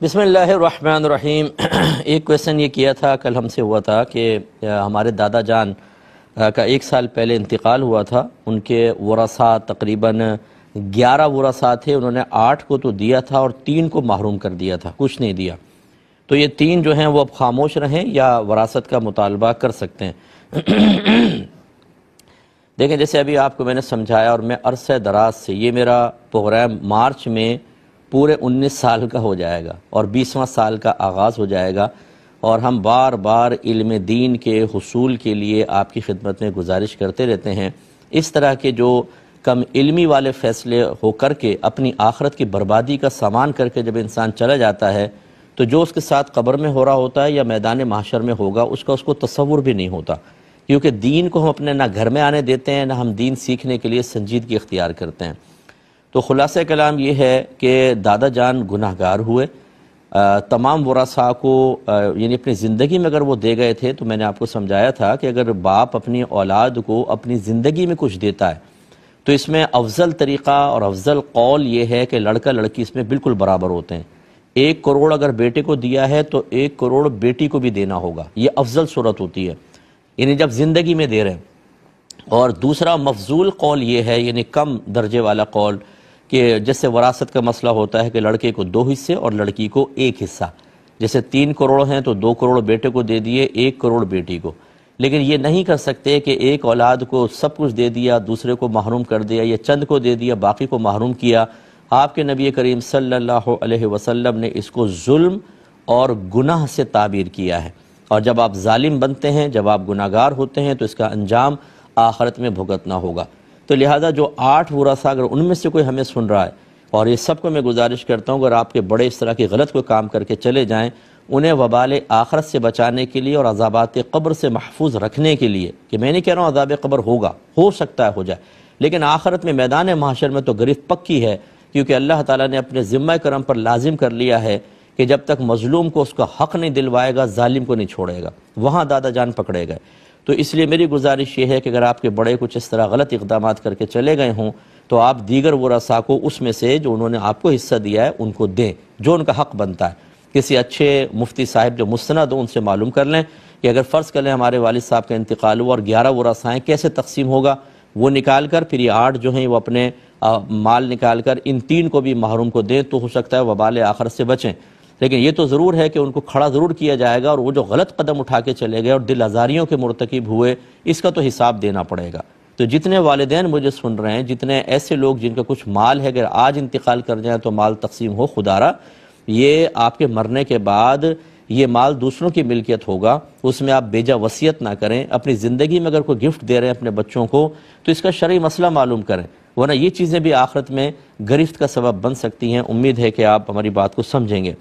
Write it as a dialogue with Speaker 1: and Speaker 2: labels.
Speaker 1: بسم اللہ الرحمن الرحیم۔ ایک کویسچن یہ کیا تھا، کل ہم سے ہوا تھا کہ ہمارے دادا جان کا 1 سال پہلے انتقال ہوا تھا۔ ان کے ورثاء تقریباً 11 ورثاء تھے، انہوں نے 8 کو تو دیا تھا اور 3 کو محروم کر دیا تھا، کچھ نہیں دیا۔ تو یہ 3 جو ہیں وہ اب خاموش رہیں یا وراثت کا مطالبہ کر سکتے ہیں؟ دیکھیں، جیسے ابھی آپ کو میں نے سمجھایا اور میں عرصہ دراز سے، یہ میرا پروگرام مارچ میں پورے 19 سال کا ہو جائے گا اور 20واں سال کا آغاز ہو جائے گا، اور ہم بار بار علم دین کے حصول کے لیے آپ کی خدمت میں گزارش کرتے رہتے ہیں۔ اس طرح کے جو کم علمی والے فیصلے ہو کر کے اپنی آخرت کی بربادی کا سامان کر کے جب انسان چلا جاتا ہے، تو جو اس کے ساتھ قبر میں ہو رہا ہوتا ہے یا میدان محشر میں ہوگا، اس کو تصور بھی نہیں ہوتا، کیونکہ دین کو ہم اپنے نہ گھر میں آنے دیتے ہیں، نہ ہم دین سیکھنے کے لیے سنجیدگی اختیار کرتے ہیں۔ تو خلاصہ کلام یہ ہے کہ دادا جان گناہ گار ہوئے، تمام ورثاء کو یعنی اپنی زندگی میں اگر وہ دے گئے تھے، تو میں نے آپ کو سمجھایا تھا کہ اگر باپ اپنی اولاد کو اپنی زندگی میں کچھ دیتا ہے تو اس میں افضل طریقہ اور افضل قول یہ ہے کہ لڑکا لڑکی اس میں بالکل برابر ہوتے ہیں۔ 1 کروڑ اگر بیٹے کو دیا ہے تو 1 کروڑ بیٹی کو بھی دینا ہوگا، یہ افضل صورت ہوتی ہے، یعنی جب زندگی میں دے رہے ہیں۔ اور دوسرا مفضول قول یہ ہے، یعنی کم درجے والا قول، کہ جیسے وراثت کا مسئلہ ہوتا ہے کہ لڑکے کو 2 حصے اور لڑکی کو 1 حصہ، جیسے 3 کروڑ ہیں تو 2 کروڑ بیٹے کو دے دیے، 1 کروڑ بیٹی کو۔ لیکن یہ نہیں کر سکتے کہ ایک اولاد کو سب کچھ دے دیا، دوسرے کو محروم کر دیا، یا چند کو دے دیا باقی کو محروم کیا۔ آپ کے نبی کریم صلی اللہ علیہ وسلم نے اس کو ظلم اور گناہ سے تعبیر کیا ہے، اور جب آپ ظالم بنتے ہیں، جب آپ گناہگار ہوتے ہیں، تو اس کا انجام آخرت میں بھگتنا ہوگا۔ تو لہذا جو 8 ورثاء، اگر ان میں سے کوئی ہمیں سن رہا ہے، اور یہ سب کو میں گزارش کرتا ہوں، اگر آپ کے بڑے اس طرح کی غلط کوئی کام کر کے چلے جائیں، انہیں وبال آخرت سے بچانے کے لیے اور عذابات قبر سے محفوظ رکھنے کے لیے، کہ میں نہیں کہہ رہا ہوں عذاب قبر ہوگا، ہو سکتا ہے ہو جائے، لیکن آخرت میں میدان محشر میں تو گرفت پکی ہے، کیونکہ اللہ تعالیٰ نے اپنے ذمہ کرم پر لازم کر لیا ہے کہ جب تک مظلوم کو اس کا حق نہیں دلوائے گا، ظالم کو نہیں چھوڑے گا، وہاں دادا جان پکڑے گئے۔ تو اس لیے میری گزارش یہ ہے کہ اگر آپ کے بڑے کچھ اس طرح غلط اقدامات کر کے چلے گئے ہوں، تو آپ دیگر ورثاء کو اس میں سے جو انہوں نے آپ کو حصہ دیا ہے ان کو دیں، جو ان کا حق بنتا ہے۔ کسی اچھے مفتی صاحب جو مستند ہو، ان سے معلوم کر لیں کہ اگر فرض کر لیں ہمارے والد صاحب کا انتقال ہوا اور 11 ورثاء ہیں، کیسے تقسیم ہوگا، وہ نکال کر پھر یہ 8 جو ہیں وہ اپنے مال نکال کر ان 3 کو بھی محروم کو دیں، تو ہو سکتا ہے وبال آخرت سے بچیں۔ لیکن یہ تو ضرور ہے کہ ان کو کھڑا ضرور کیا جائے گا، اور وہ جو غلط قدم اٹھا کے چلے گئے اور دل آزاریوں کے مرتکب ہوئے، اس کا تو حساب دینا پڑے گا۔ تو جتنے والدین مجھے سن رہے ہیں، جتنے ایسے لوگ جن کا کچھ مال ہے، اگر آج انتقال کر جائیں تو مال تقسیم ہو، خدارا یہ آپ کے مرنے کے بعد یہ مال دوسروں کی ملکیت ہوگا، اس میں آپ بیجا وصیت نہ کریں۔ اپنی زندگی میں اگر کوئی گفٹ دے رہے ہیں اپنے بچوں کو، تو اس کا شرعی مسئلہ معلوم کریں، ورنہ یہ چیزیں بھی آخرت میں گرفت کا سبب بن سکتی ہیں۔ امید ہے کہ آپ ہماری بات کو سمجھیں گے۔